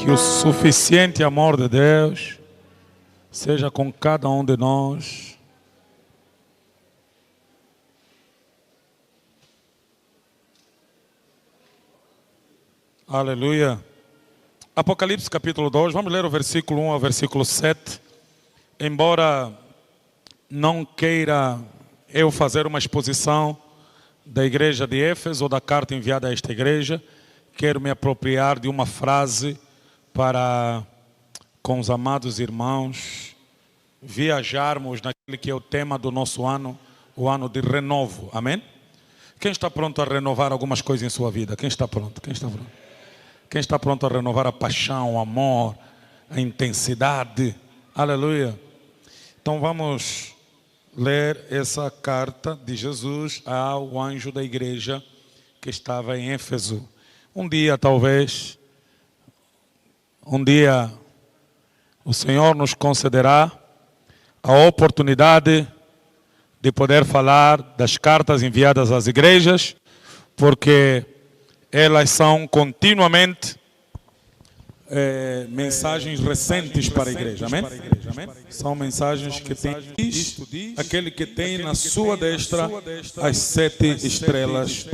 Que o suficiente amor de Deus seja com cada um de nós. Aleluia. Apocalipse capítulo 2, vamos ler o versículo 1 ao versículo 7. Embora não queira eu fazer uma exposição da igreja de Éfeso ou da carta enviada a esta igreja, quero me apropriar de uma frase para, com os amados irmãos, viajarmos naquele que é o tema do nosso ano, o ano de renovo. Amém? Quem está pronto a renovar algumas coisas em sua vida? Quem está pronto? Quem está pronto? Quem está pronto a renovar a paixão, o amor, a intensidade? Aleluia. Então vamos ler essa carta de Jesus ao anjo da igreja que estava em Éfeso. Um dia o Senhor nos concederá a oportunidade de poder falar das cartas enviadas às igrejas, porque elas são continuamente mensagens recentes para a igreja, amém? São mensagens que tem aquele que tem na sua destra as 7 estrelas,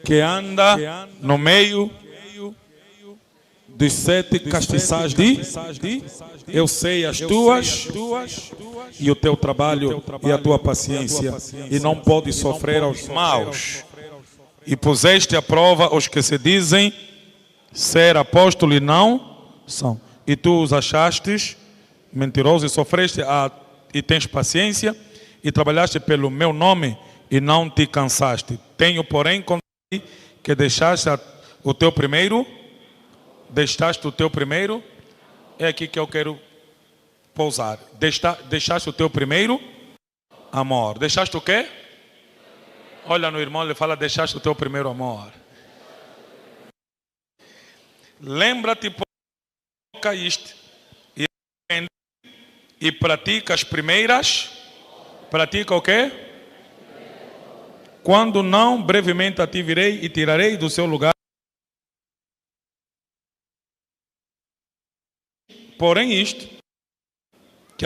que anda no meio dos 7 castiçais de eu sei as tuas e o teu trabalho e a tua paciência, e não pode sofrer aos maus, e puseste à prova os que se dizem ser apóstolo e não são, e tu os achastes mentirosos, e sofreste e tens paciência, e trabalhaste pelo meu nome e não te cansaste. Tenho, porém, contra ti que deixaste o teu primeiro. É aqui que eu quero pousar. Deixaste o teu primeiro amor. Deixaste o quê? Olha no irmão, ele fala: deixaste o teu primeiro amor. Lembra-te, caíste e pratica as primeiras. Pratica o quê? Quando não, brevemente a ti virei e tirarei do seu lugar. Porém isto, que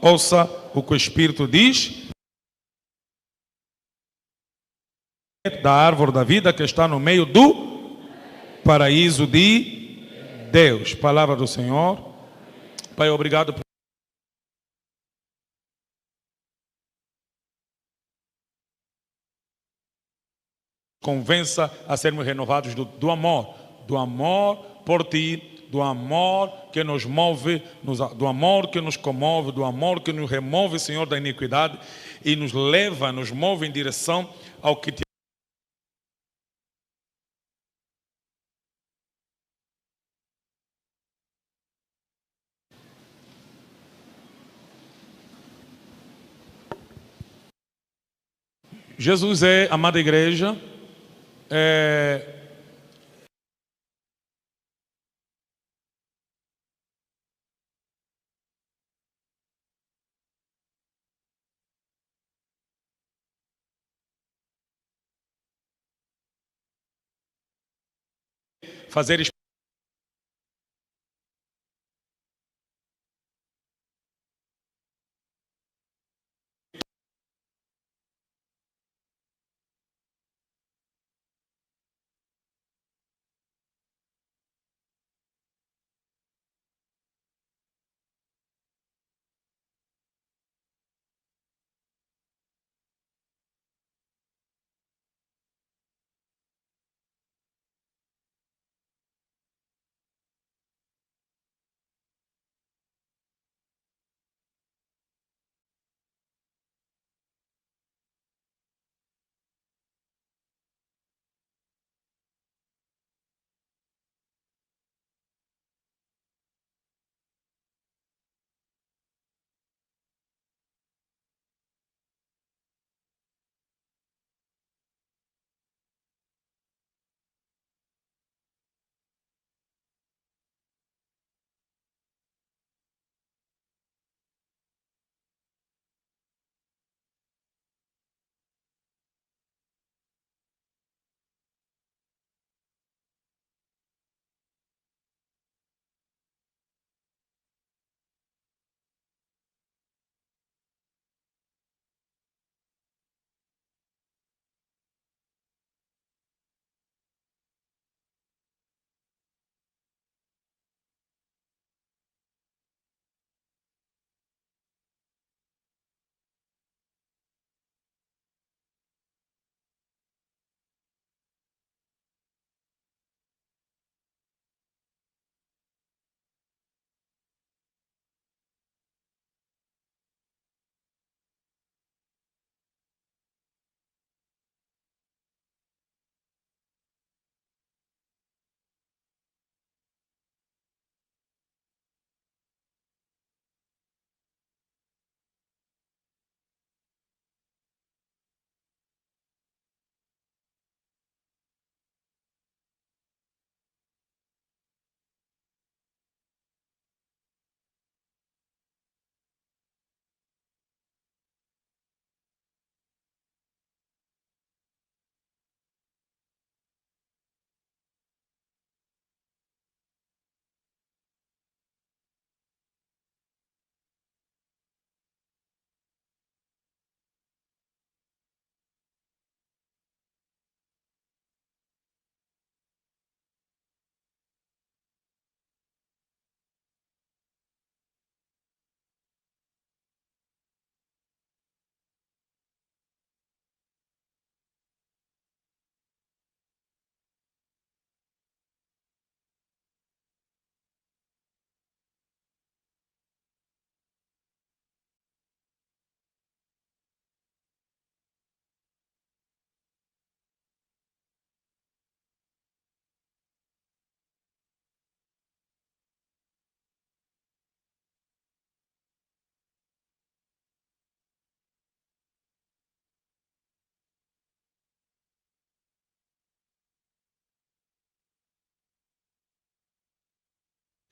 ouça o que o Espírito diz, da árvore da vida que está no meio do paraíso de Deus. Palavra do Senhor. Pai, obrigado por convença a sermos renovados do amor por ti, do amor que nos move, do amor que nos comove, do amor que nos remove, Senhor, da iniquidade e nos move em direção ao que te... Jesus é, amada igreja, fazer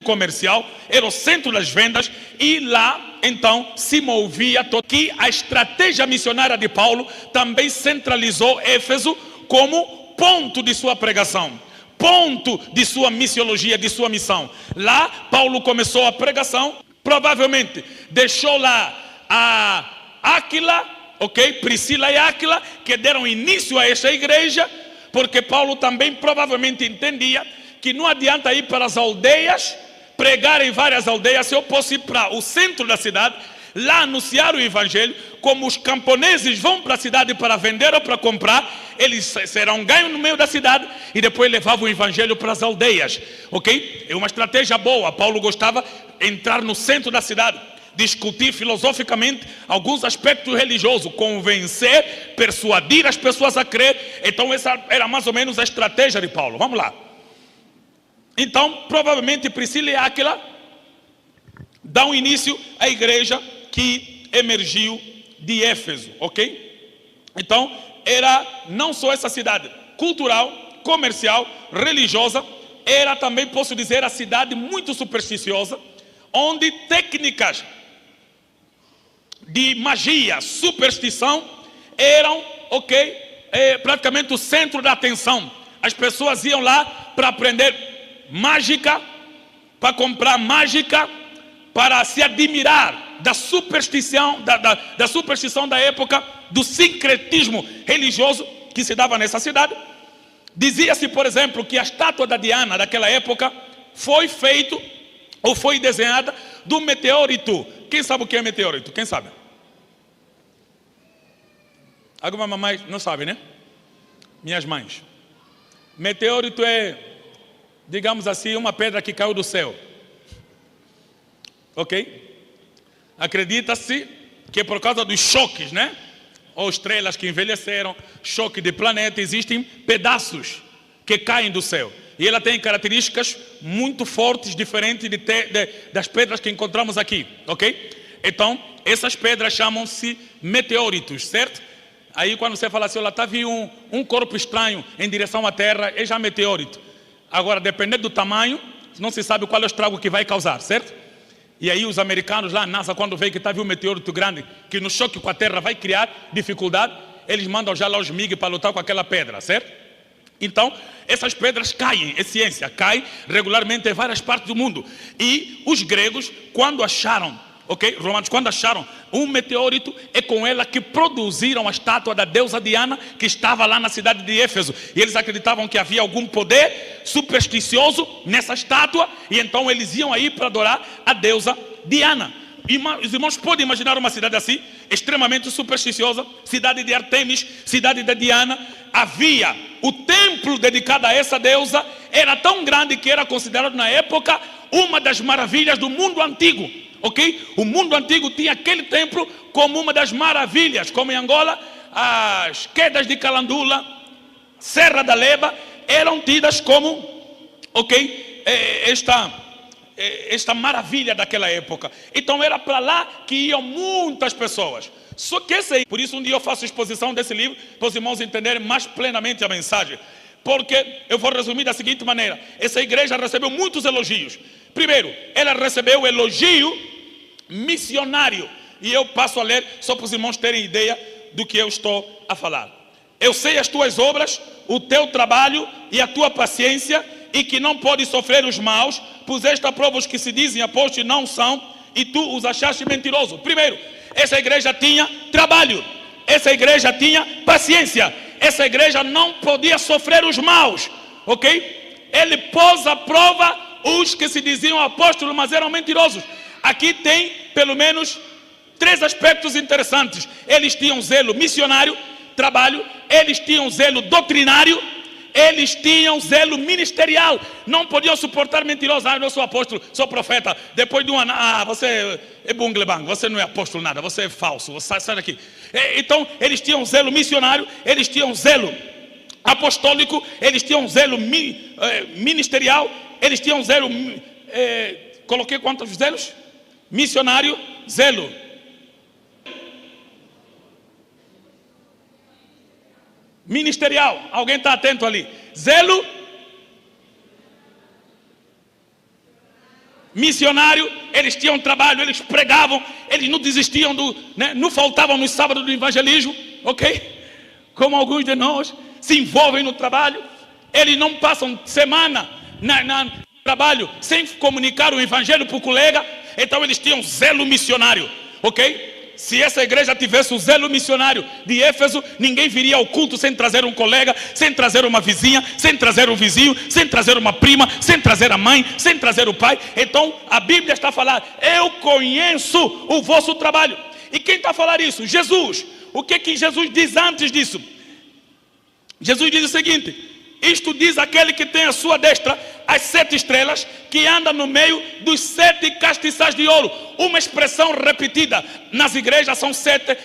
comercial, era o centro das vendas, e lá então se movia todo. Que a estratégia missionária de Paulo também centralizou Éfeso como ponto de sua pregação, ponto de sua missiologia, de sua missão. Lá Paulo começou a pregação, provavelmente deixou lá a Áquila, Priscila e Áquila, que deram início a esta igreja, porque Paulo também provavelmente entendia que não adianta ir para as aldeias, pregar em várias aldeias, se eu posso ir para o centro da cidade, lá anunciar o evangelho, como os camponeses vão para a cidade para vender ou para comprar, eles serão ganhos no meio da cidade e depois levavam o evangelho para as aldeias, É uma estratégia boa. Paulo gostava de entrar no centro da cidade, discutir filosoficamente alguns aspectos religiosos, convencer, persuadir as pessoas a crer. Então essa era mais ou menos a estratégia de Paulo. Vamos lá. Então, provavelmente Priscila e Áquila dão início à igreja que emergiu de Éfeso, Então, era não só essa cidade cultural, comercial, religiosa, era também, posso dizer, a cidade muito supersticiosa, onde técnicas de magia, superstição, eram, praticamente o centro da atenção. As pessoas iam lá para aprender mágica, para comprar mágica, para se admirar da superstição, da superstição da época, do sincretismo religioso que se dava nessa cidade. Dizia-se, por exemplo, que a estátua da Diana daquela época foi feita ou foi desenhada do meteorito. Quem sabe o que é meteorito? Quem sabe? Alguma mamãe não sabe, né? Minhas mães. Meteorito é, digamos assim, uma pedra que caiu do céu. Acredita-se que por causa dos choques, né? Ou estrelas que envelheceram, choque de planeta, existem pedaços que caem do céu. E ela tem características muito fortes, diferentes das pedras que encontramos aqui, Então, essas pedras chamam-se meteoritos, certo? Aí quando você fala assim, olha, está vindo um corpo estranho em direção à Terra, é já meteorito. Agora, dependendo do tamanho, não se sabe qual é o estrago que vai causar, certo? E aí os americanos lá, a NASA, quando vê que está vindo um meteorito grande, que no choque com a Terra vai criar dificuldade, eles mandam já lá os MiG para lutar com aquela pedra, certo? Então, essas pedras caem, é ciência, caem regularmente em várias partes do mundo. E os gregos, quando acharam, romanos, quando acharam um meteorito, é com ela que produziram a estátua da deusa Diana, que estava lá na cidade de Éfeso. E eles acreditavam que havia algum poder supersticioso nessa estátua, e então eles iam aí para adorar a deusa Diana. E os irmãos podem imaginar uma cidade assim, extremamente supersticiosa, cidade de Artemis, cidade de Diana. Havia o templo dedicado a essa deusa, era tão grande que era considerado na época uma das maravilhas do mundo antigo. O mundo antigo tinha aquele templo como uma das maravilhas, como em Angola, as quedas de Calandula, Serra da Leba, eram tidas como, esta maravilha daquela época. Então era para lá que iam muitas pessoas. Só que por isso um dia eu faço exposição desse livro, para os irmãos entenderem mais plenamente a mensagem. Porque eu vou resumir da seguinte maneira: essa igreja recebeu muitos elogios. Primeiro, ela recebeu o elogio missionário. E eu passo a ler só para os irmãos terem ideia do que eu estou a falar. Eu sei as tuas obras, o teu trabalho e a tua paciência, e que não podes sofrer os maus, puseste à prova os que se dizem apóstolos e não são, e tu os achaste mentiroso. Primeiro, essa igreja tinha trabalho, essa igreja tinha paciência, essa igreja não podia sofrer os maus, Ele pôs à prova os que se diziam apóstolos, mas eram mentirosos. Aqui tem pelo menos 3 aspectos interessantes. Eles tinham zelo missionário, trabalho, eles tinham zelo doutrinário, eles tinham zelo ministerial. Não podiam suportar mentirosos. Eu sou apóstolo, sou profeta. Depois de um ano, você é bunglebang, você não é apóstolo nada, você é falso, você sai daqui. Então eles tinham zelo missionário, eles tinham zelo apostólico, eles tinham zelo ministerial, eles tinham zelo, coloquei quantos zelos? Missionário, zelo. Ministerial, alguém está atento ali? Zelo missionário, eles tinham trabalho, eles pregavam, eles não desistiam, não faltavam no sábado do evangelismo, ok? Como alguns de nós se envolvem no trabalho, eles não passam semana no trabalho sem comunicar o evangelho para o colega. Então eles tinham zelo missionário, ok? Se essa igreja tivesse o zelo missionário de Éfeso, ninguém viria ao culto sem trazer um colega, sem trazer uma vizinha, sem trazer um vizinho, sem trazer uma prima, sem trazer a mãe, sem trazer o pai. Então a Bíblia está a falar: eu conheço o vosso trabalho. E quem está a falar isso? Jesus. O que Jesus diz antes disso? Jesus diz o seguinte: isto diz aquele que tem à sua destra as 7 estrelas, que anda no meio dos 7 castiçais de ouro. Uma expressão repetida nas igrejas são 7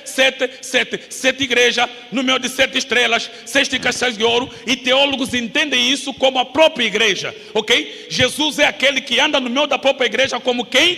igrejas no meio de 7 estrelas, 7 castiçais de ouro, e teólogos entendem isso como a própria igreja, ok? Jesus é aquele que anda no meio da própria igreja como quem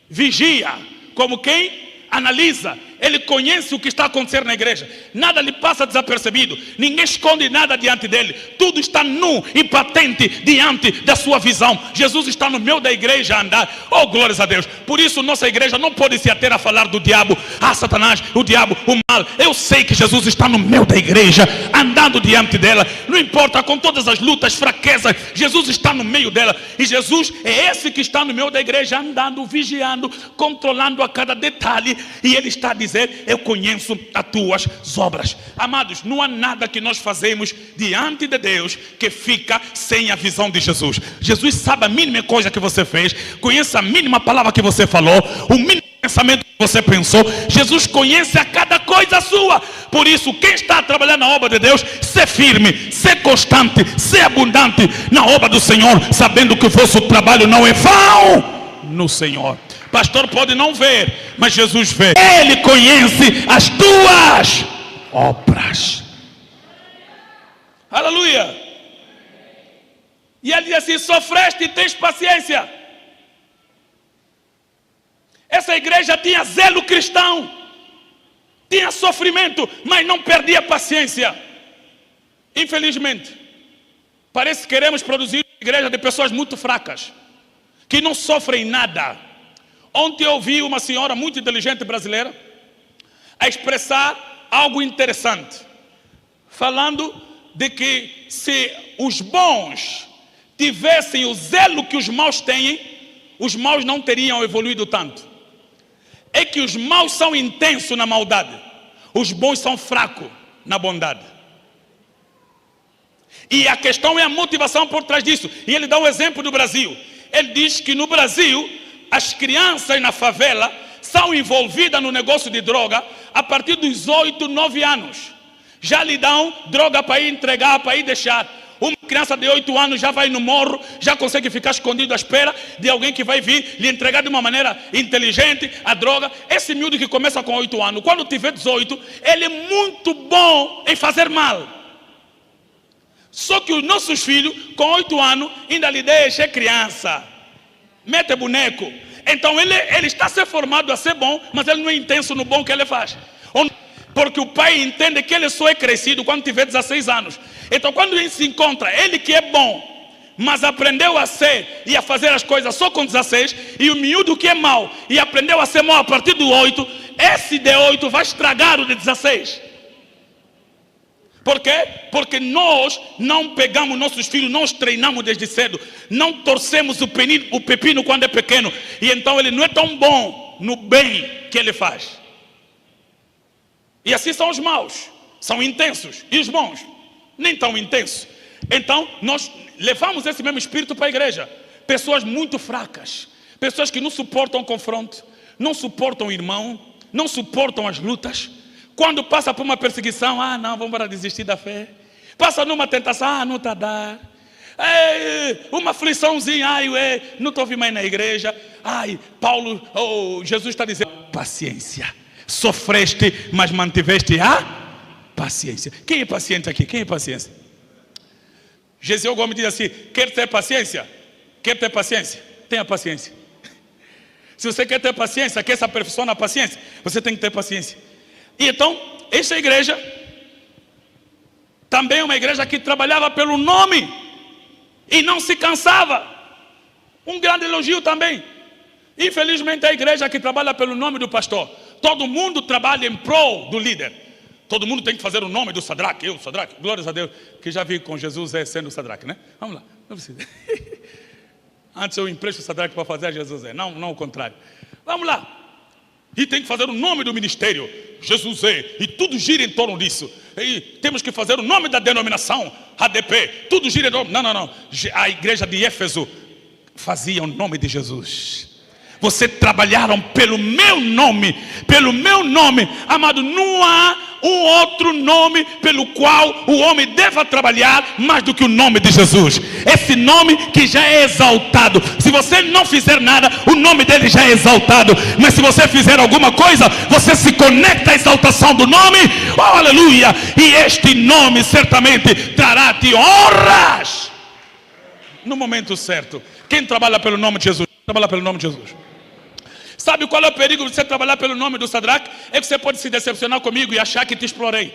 vigia, como quem analisa. Ele conhece o que está acontecendo na igreja. Nada lhe passa desapercebido. Ninguém esconde nada diante dele. Tudo está nu e patente diante da sua visão. Jesus está no meio da igreja a andar. Oh, glórias a Deus. Por isso nossa igreja não pode se ater a falar do diabo. Ah, Satanás, o diabo, o mal. Eu sei que Jesus está no meio da igreja, andando diante dela. Não importa, com todas as lutas, fraquezas, Jesus está no meio dela. E Jesus é esse que está no meio da igreja, andando, vigiando, controlando a cada detalhe. E ele está dizendo: eu conheço as tuas obras. Amados, não há nada que nós fazemos diante de Deus que fica sem a visão de Jesus. Jesus sabe a mínima coisa que você fez, conhece a mínima palavra que você falou, o mínimo pensamento que você pensou. Jesus conhece a cada coisa sua. Por isso, quem está a trabalhar na obra de Deus, ser firme, ser constante, ser abundante na obra do Senhor, sabendo que o vosso trabalho não é vão no Senhor. Pastor pode não ver, mas Jesus vê. Ele conhece as tuas obras. Aleluia. E ele diz assim: sofreste e tens paciência. Essa igreja tinha zelo cristão, tinha sofrimento, mas não perdia paciência. Infelizmente, parece que queremos produzir uma igreja de pessoas muito fracas, que não sofrem nada. Ontem eu ouvi uma senhora muito inteligente brasileira a expressar algo interessante, falando de que se os bons tivessem o zelo que os maus têm, os maus não teriam evoluído tanto. É que os maus são intensos na maldade, os bons são fracos na bondade. E a questão é a motivação por trás disso. E ele dá um exemplo do Brasil. Ele diz que no Brasil as crianças na favela são envolvidas no negócio de droga a partir dos 8, 9 anos. Já lhe dão droga para ir entregar, para ir deixar. Uma criança de 8 anos já vai no morro, já consegue ficar escondido à espera de alguém que vai vir lhe entregar de uma maneira inteligente a droga. Esse miúdo que começa com 8 anos, quando tiver 18, ele é muito bom em fazer mal. Só que os nossos filhos, com 8 anos, ainda lhe deixam, é criança, mete boneco. Então ele está a ser formado a ser bom, mas ele não é intenso no bom que ele faz. Porque o pai entende que ele só é crescido quando tiver 16 anos. Então quando ele se encontra, ele que é bom, mas aprendeu a ser e a fazer as coisas só com 16, e o miúdo que é mau e aprendeu a ser mau a partir do 8, esse de 8 vai estragar o de 16. Por quê? Porque nós não pegamos nossos filhos, não os treinamos desde cedo, não torcemos o pepino quando é pequeno, e então ele não é tão bom no bem que ele faz. E assim são os maus, são intensos, e os bons nem tão intensos. Então nós levamos esse mesmo espírito para a igreja. Pessoas muito fracas, pessoas que não suportam o confronto, não suportam o irmão, não suportam as lutas. Quando passa por uma perseguição, não, vamos para desistir da fé. Passa numa tentação, não está a dar. Uma afliçãozinha, não estou ouvindo mais na igreja. Jesus está dizendo: paciência. Sofreste, mas mantiveste a paciência. Quem é paciente aqui? Quem é paciência? Gesiel Gomes diz assim: quer ter paciência? Quer ter paciência? Tenha paciência. Se você quer ter paciência, quer se aperfeiçoar na paciência, você tem que ter paciência. E então, essa igreja também é uma igreja que trabalhava pelo nome e não se cansava. Um grande elogio também. Infelizmente a igreja que trabalha pelo nome do pastor, todo mundo trabalha em prol do líder. Todo mundo tem que fazer o nome do Sadraque. Eu, Sadraque, glórias a Deus, que já vi com Jesus sendo o Sadraque, né? Vamos lá, não precisa. Antes eu empresto o Sadraque para fazer a Jesus não o contrário. Vamos lá. E tem que fazer o nome do ministério, Jesus e tudo gira em torno disso. E temos que fazer o nome da denominação, ADP, tudo gira em torno. Não. A igreja de Éfeso fazia o nome de Jesus. Vocês trabalharam pelo meu nome, amado. Não há um outro nome pelo qual o homem deva trabalhar mais do que o nome de Jesus. Esse nome que já é exaltado. Se você não fizer nada, o nome dele já é exaltado. Mas se você fizer alguma coisa, você se conecta à exaltação do nome. Oh, aleluia! E este nome certamente trará-te honras no momento certo. Quem trabalha pelo nome de Jesus? Trabalha pelo nome de Jesus. Sabe qual é o perigo de você trabalhar pelo nome do Sadraque? É que você pode se decepcionar comigo e achar que te explorei.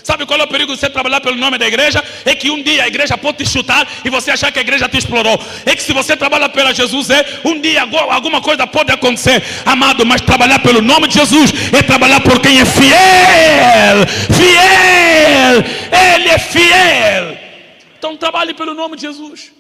Sabe qual é o perigo de você trabalhar pelo nome da igreja? É que um dia a igreja pode te chutar e você achar que a igreja te explorou. É que se você trabalha pela Jesus, um dia alguma coisa pode acontecer, amado. Mas trabalhar pelo nome de Jesus é trabalhar por quem é fiel. Ele é fiel. Então trabalhe pelo nome de Jesus.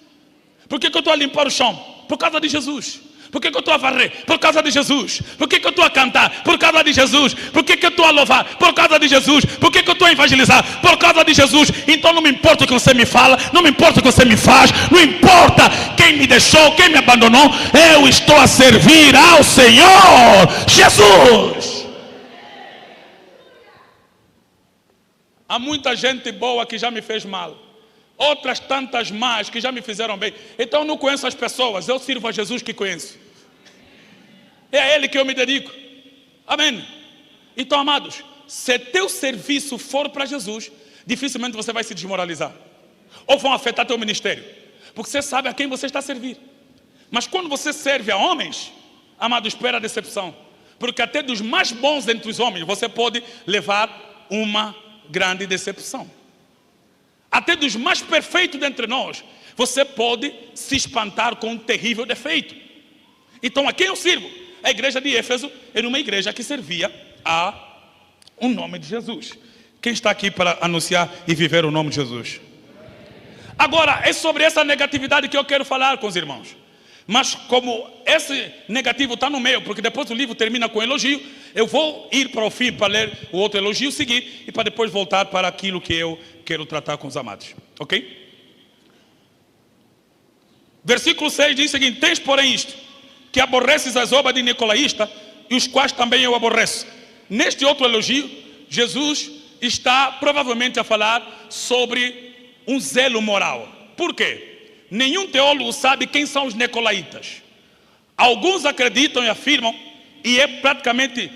Por que eu estou a limpar o chão? Por causa de Jesus. Por que eu estou a varrer? Por causa de Jesus. Por que eu estou a cantar? Por causa de Jesus. Por que eu estou a louvar? Por causa de Jesus. Por que eu estou a evangelizar? Por causa de Jesus. Então não me importa o que você me fala, não me importa o que você me faz, não importa quem me deixou, quem me abandonou. Eu estou a servir ao Senhor Jesus. Há muita gente boa que já me fez mal, outras tantas más que já me fizeram bem. Então eu não conheço as pessoas, eu sirvo a Jesus que conheço. É a Ele que eu me dedico. Amém. Então, amados, se teu serviço for para Jesus, dificilmente você vai se desmoralizar, ou vão afetar teu ministério, porque você sabe a quem você está a servir. Mas quando você serve a homens, amado, espera a decepção, porque até dos mais bons entre os homens você pode levar uma grande decepção. Até dos mais perfeitos dentre nós, você pode se espantar com um terrível defeito. Então a quem eu sirvo? A igreja de Éfeso era uma igreja que servia a um nome de Jesus. Quem está aqui para anunciar e viver o nome de Jesus? Agora, é sobre essa negatividade que eu quero falar com os irmãos. Mas como esse negativo está no meio, porque depois o livro termina com elogio, eu vou ir para o fim para ler o outro elogio, seguir, e para depois voltar para aquilo que eu quero tratar com os amados. Ok? Versículo 6 diz o seguinte: tens porém isto, que aborreces as obras de nicolaísta, e os quais também eu aborreço. Neste outro elogio, Jesus está provavelmente a falar sobre um zelo moral. Por quê? Nenhum teólogo sabe quem são os nicolaítas. Alguns acreditam e afirmam, e é praticamente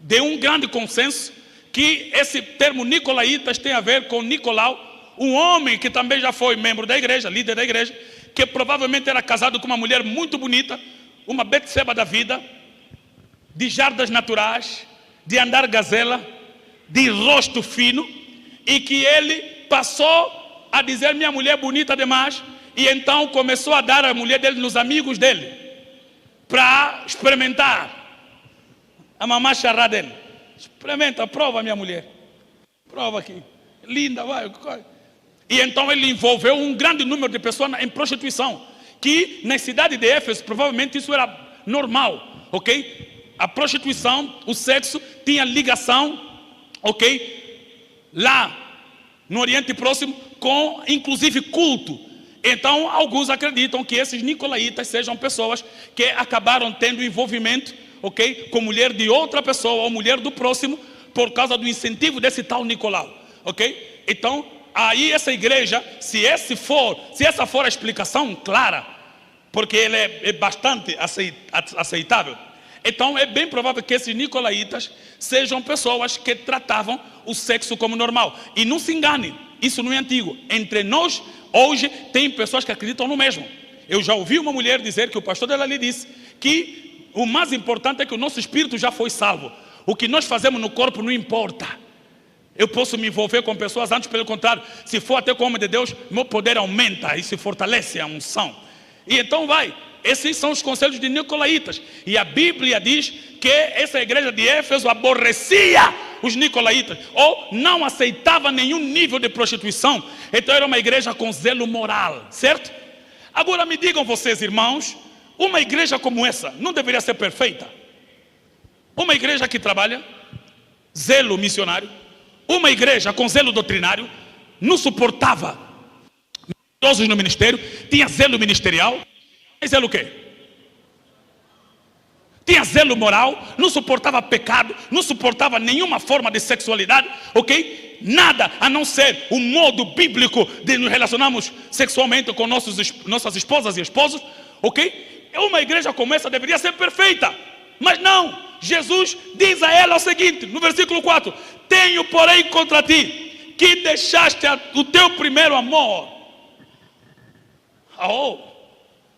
de um grande consenso, que esse termo nicolaítas tem a ver com Nicolau, um homem que também já foi membro da igreja, líder da igreja, que provavelmente era casado com uma mulher muito bonita, uma Betseba da vida, de jardas naturais, de andar gazela, de rosto fino, e que ele passou a dizer: minha mulher é bonita demais, e então começou a dar a mulher dele nos amigos dele, para experimentar a mamá charrá dele. Experimenta, prova minha mulher, prova aqui, linda, vai. E então ele envolveu um grande número de pessoas em prostituição, que na cidade de Éfeso provavelmente isso era normal, ok? A prostituição, o sexo tinha ligação, ok? Lá no Oriente Próximo, com inclusive culto. Então alguns acreditam que esses nicolaítas sejam pessoas que acabaram tendo envolvimento, ok? Com mulher de outra pessoa ou mulher do próximo, por causa do incentivo desse tal Nicolau, ok? Então aí essa igreja, se essa for a explicação clara, porque ele é bastante aceitável, então é bem provável que esses nicolaítas sejam pessoas que tratavam o sexo como normal. E não se engane, isso não é antigo. Entre nós, hoje, tem pessoas que acreditam no mesmo. Eu já ouvi uma mulher dizer que o pastor dela lhe disse que o mais importante é que o nosso espírito já foi salvo. O que nós fazemos no corpo não importa. Eu posso me envolver com pessoas, antes pelo contrário, se for até com o homem de Deus, meu poder aumenta e se fortalece a unção. E então vai, Esses são os conselhos de nicolaítas. E a Bíblia diz que essa igreja de Éfeso aborrecia os nicolaítas, ou não aceitava nenhum nível de prostituição. Então era uma igreja com zelo moral, certo? Agora me digam vocês, irmãos, uma igreja como essa não deveria ser perfeita? Uma igreja que trabalha zelo missionário, uma igreja com zelo doutrinário, não suportava mentirosos no ministério, tinha zelo ministerial. Zelo o quê? Tinha zelo moral, não suportava pecado, não suportava nenhuma forma de sexualidade, ok? Nada a não ser o modo bíblico de nos relacionarmos sexualmente com nossas esposas e esposos, ok? Uma igreja como essa deveria ser perfeita, mas não. Jesus diz a ela o seguinte, no versículo 4: tenho porém contra ti, que deixaste o teu primeiro amor.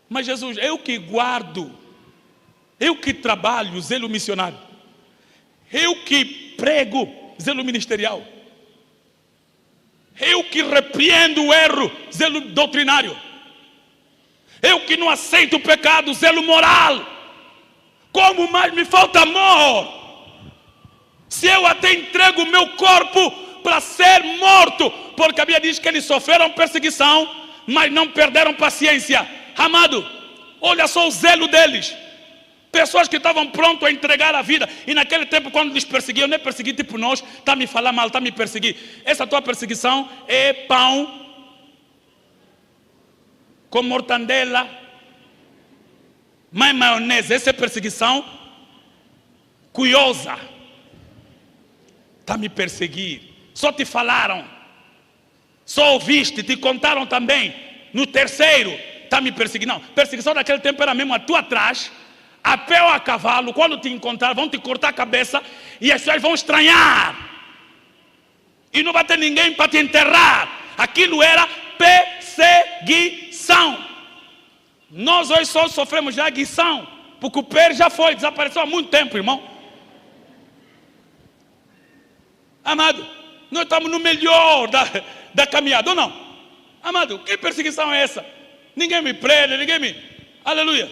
Mas Jesus, eu que guardo, eu que trabalho, zelo missionário, eu que prego, zelo ministerial, eu que repreendo o erro, zelo doutrinário, eu que não aceito o pecado, zelo moral, como mais me falta amor? Se eu até entrego o meu corpo para ser morto, porque a Bíblia diz que eles sofreram perseguição, mas não perderam paciência. Amado, olha só o zelo deles. Pessoas que estavam prontas a entregar a vida. E naquele tempo, quando eles perseguiam, não é perseguir tipo nós, está a me falar mal, está a me perseguir. Essa tua perseguição é pão com mortandela, mais maionese. Essa é perseguição curiosa. Está a me perseguir. Só te falaram, só ouviste, te contaram também. No terceiro, está me perseguindo. Não, perseguição daquele tempo era mesmo a tua atrás, a pé ou a cavalo. Quando te encontrar, vão te cortar a cabeça e as pessoas vão estranhar. E não vai ter ninguém para te enterrar. Aquilo era perseguição. Nós hoje só sofremos já guição, porque o PER já foi, desapareceu há muito tempo, irmão. Amado, nós estamos no melhor da caminhada, ou não? Amado, que perseguição é essa? Ninguém me prende, ninguém me... Aleluia.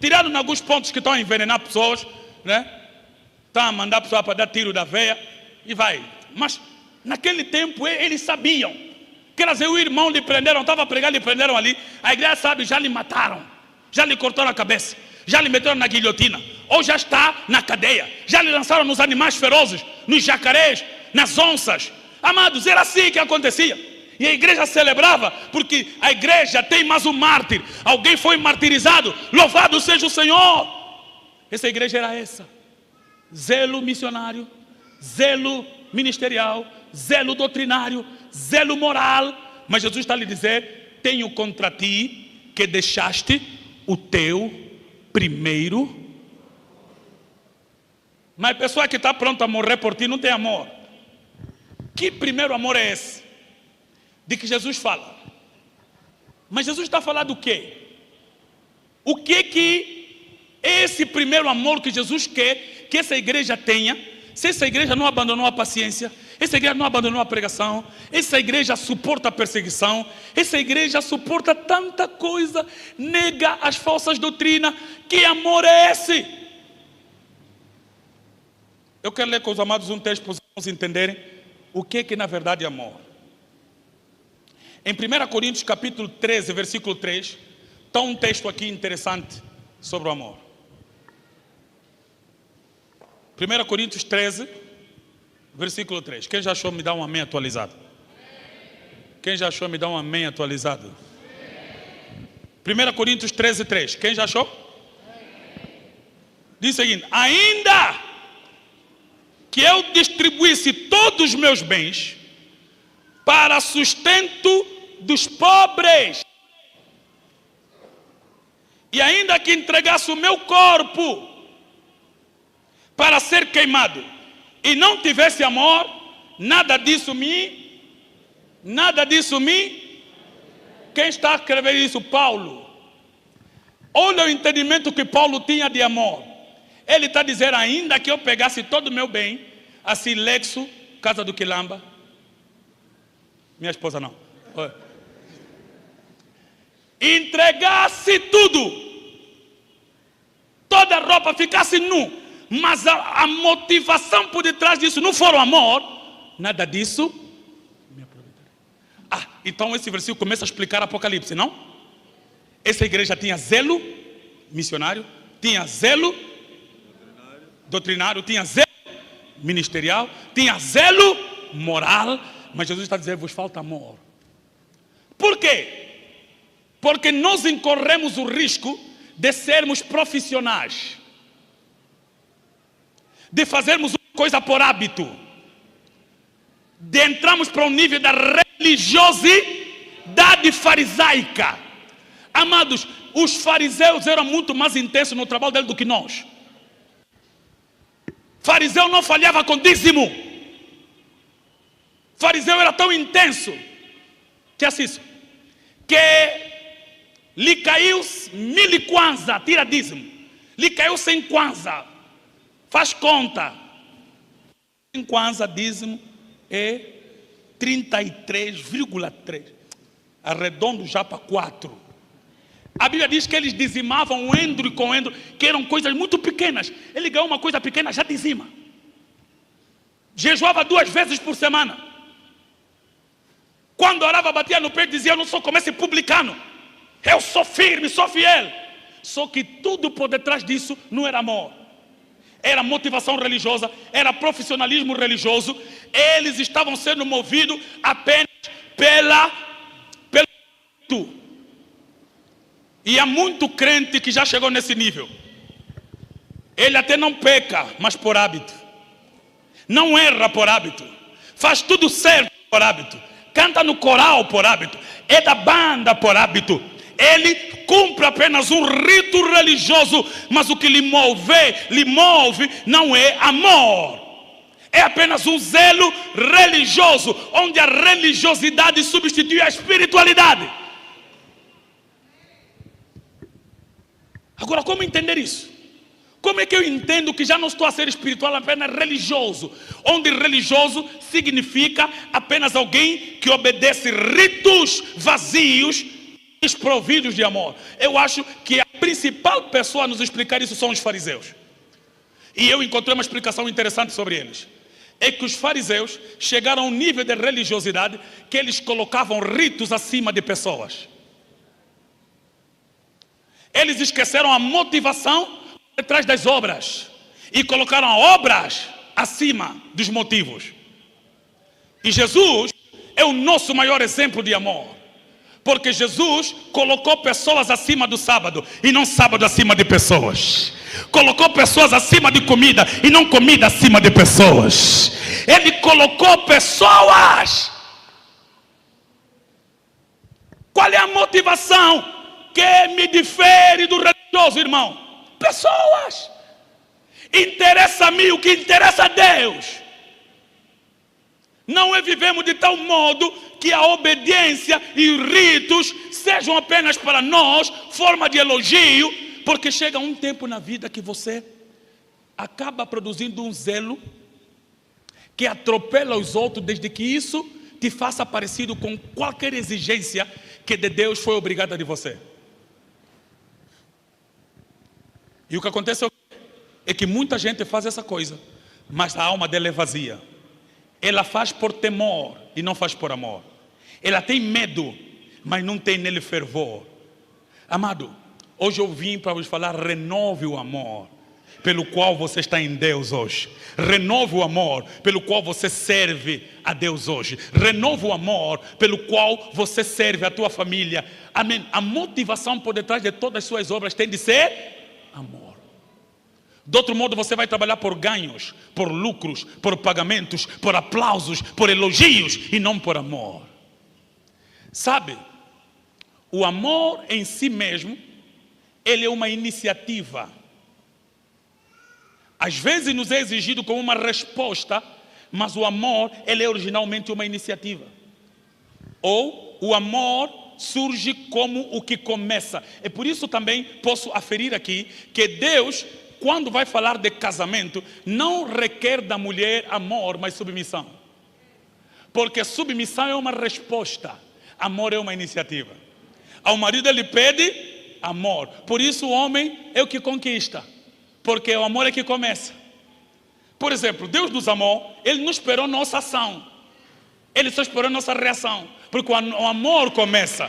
Tirando em alguns pontos que estão a envenenar pessoas, né? Estão a mandar pessoas para dar tiro da veia e vai. Mas naquele tempo eles sabiam. Quer dizer, o irmão lhe prenderam, estava a pregar, lhe prenderam ali. A igreja sabe, já lhe mataram, já lhe cortaram a cabeça, já lhe meteram na guilhotina, ou já está na cadeia, já lhe lançaram nos animais ferozes, nos jacarés, nas onças. Amados, era assim que acontecia. E a igreja celebrava, porque a igreja tem mais um mártir. Alguém foi martirizado, louvado seja o Senhor. Essa igreja era essa: zelo missionário, zelo ministerial, zelo doutrinário, zelo moral. Mas Jesus está a lhe dizer: tenho contra ti que deixaste o teu primeiro. Mas a pessoa que está pronta a morrer por ti não tem amor. Que primeiro amor é esse de que Jesus fala? Mas Jesus está a falar do quê? O que esse primeiro amor que Jesus quer que essa igreja tenha? Se essa igreja não abandonou a paciência, essa igreja não abandonou a pregação, essa igreja suporta a perseguição, essa igreja suporta tanta coisa, nega as falsas doutrinas, que amor é esse? Eu quero ler com os amados um texto para os irmãos entenderem o que na verdade é amor. Em 1 Coríntios capítulo 13, versículo 3, está um texto aqui interessante sobre o amor. 1 Coríntios 13, versículo 3. Quem já achou, me dá um amém atualizado. Quem já achou, me dá um amém atualizado. 1 Coríntios 13, 3. Quem já achou? Diz o seguinte: ainda que eu distribuísse todos os meus bens para sustento dos pobres, e ainda que entregasse o meu corpo para ser queimado, e não tivesse amor, nada disso me... Quem está a escrever isso? Paulo. Olha o entendimento que Paulo tinha de amor. Ele está a dizer: ainda que eu pegasse todo o meu bem, assim, Lexo, casa do Quilamba, minha esposa não, entregasse tudo guarda-roupa, ficasse nu, mas a motivação por detrás disso não for o amor, nada disso me aproveitarei. Então esse versículo começa a explicar Apocalipse, não? Essa igreja tinha zelo missionário, tinha zelo doutrinário, tinha zelo ministerial, tinha zelo moral, mas Jesus está dizendo, vos falta amor. Por quê? Porque nós incorremos o risco de sermos profissionais, de fazermos uma coisa por hábito, de entrarmos para um nível da religiosidade farisaica. Amados, os fariseus eram muito mais intensos no trabalho dele do que nós. Fariseu não falhava com dízimo. Fariseu era tão intenso que assim, que lhe caiu 1000 kwanza, tira dízimo. Lhe caiu 100 kwanza, faz conta. 100 kwanza dízimo é 33,3. Arredondo já para 4. A Bíblia diz que eles dizimavam o endro com endro, que eram coisas muito pequenas. Ele ganhou uma coisa pequena, já dizima. Jejuava 2 vezes por semana. Quando orava, batia no peito e dizia, eu não sou como esse publicano. Eu sou firme, sou fiel. Só que tudo por detrás disso não era amor. Era motivação religiosa, era profissionalismo religioso. Eles estavam sendo movidos apenas pelo E há muito crente que já chegou nesse nível. Ele até não peca, mas por hábito. Não erra por hábito. Faz tudo certo por hábito. Canta no coral por hábito. É da banda por hábito. Ele cumpre apenas um rito religioso, mas o que lhe move não é amor. É apenas um zelo religioso, onde a religiosidade substitui a espiritualidade. Agora, como entender isso? Como é que eu entendo que já não estou a ser espiritual, apenas religioso? Onde religioso significa apenas alguém que obedece ritos vazios, desprovidos de amor. Eu acho que a principal pessoa a nos explicar isso são os fariseus. E eu encontrei uma explicação interessante sobre eles. É que os fariseus chegaram a um nível de religiosidade que eles colocavam ritos acima de pessoas. Eles esqueceram a motivação por detrás das obras e colocaram obras acima dos motivos. E Jesus é o nosso maior exemplo de amor, porque Jesus colocou pessoas acima do sábado e não sábado acima de pessoas. Colocou pessoas acima de comida e não comida acima de pessoas. Ele colocou pessoas. Qual é a motivação que me difere do religioso, irmão? Pessoas. Interessa a mim o que interessa a Deus. Não é vivemos de tal modo que a obediência e os ritos sejam apenas para nós, forma de elogio, porque chega um tempo na vida que você acaba produzindo um zelo que atropela os outros, desde que isso te faça parecido com qualquer exigência que de Deus foi obrigada de você. E o que acontece é que muita gente faz essa coisa, mas a alma dela é vazia. Ela faz por temor e não faz por amor. Ela tem medo, mas não tem nele fervor. Amado, hoje eu vim para vos falar, renove o amor pelo qual você está em Deus hoje. Renove o amor pelo qual você serve a Deus hoje. Renove o amor pelo qual você serve a tua família. Amém. A motivação por detrás de todas as suas obras tem de ser amor. De outro modo você vai trabalhar por ganhos, por lucros, por pagamentos, por aplausos, por elogios e não por amor. Sabe, o amor em si mesmo, ele é uma iniciativa. Às vezes nos é exigido como uma resposta, mas o amor, ele é originalmente uma iniciativa. Ou o amor surge como o que começa. É por isso também posso aferir aqui que Deus, quando vai falar de casamento, não requer da mulher amor, mas submissão. Porque submissão é uma resposta, amor é uma iniciativa. Ao marido ele pede amor, por isso o homem é o que conquista. Porque o amor é que começa. Por exemplo, Deus nos amou, Ele não esperou nossa ação. Ele só esperou nossa reação. Porque o amor começa.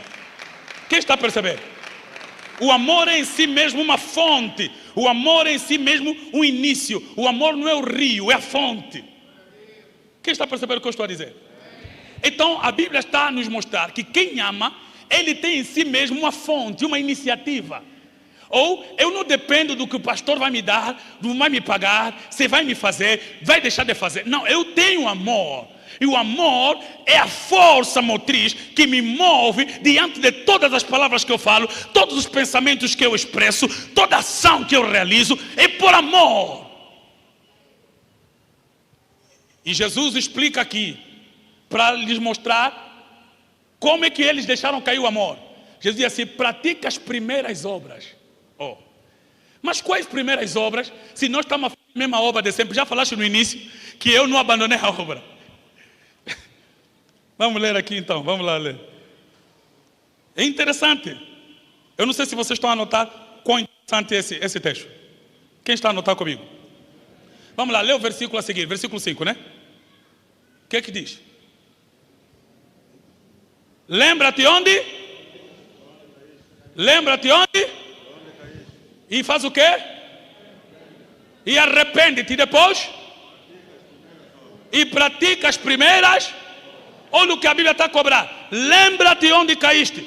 Quem está a perceber? O amor é em si mesmo uma fonte. O amor é em si mesmo um início. O amor não é o rio, é a fonte. Quem está a perceber o que eu estou a dizer? Então a Bíblia está a nos mostrar que quem ama, ele tem em si mesmo uma fonte, uma iniciativa. Ou eu não dependo do que o pastor vai me dar, vai me pagar, se vai me fazer, vai deixar de fazer. Não, eu tenho amor. E o amor é a força motriz que me move diante de todas as palavras que eu falo, todos os pensamentos que eu expresso, toda ação que eu realizo, é por amor. E Jesus explica aqui, para lhes mostrar como é que eles deixaram cair o amor. Jesus diz assim: pratica as primeiras obras. Oh. Mas quais primeiras obras? Se nós estamos a fazer a mesma obra de sempre. Já falaste no início que eu não abandonei a obra. Vamos ler aqui então, vamos lá ler. É interessante. Eu não sei se vocês estão a anotar quão interessante é esse texto. Quem está a anotar comigo? Vamos lá, lê o versículo a seguir, versículo 5, né? O que é que diz? Lembra-te onde? Lembra-te onde? E faz o quê? E arrepende-te depois? E pratica as primeiras? Olha o que a Bíblia está a cobrar. Lembra-te onde caíste.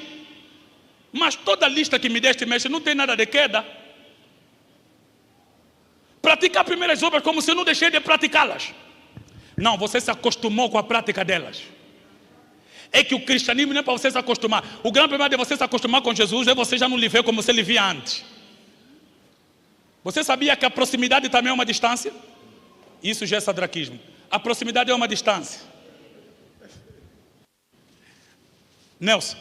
Mas toda a lista que me deste, mestre, não tem nada de queda. Praticar primeiras obras como se eu não deixei de praticá-las. Não, você se acostumou com a prática delas. É que o cristianismo não é para você se acostumar. O grande problema de você se acostumar com Jesus é você já não lhe vê como você lhe via antes. Você sabia que a proximidade também é uma distância? Isso já é sadraquismo. A proximidade é uma distância. Nelson,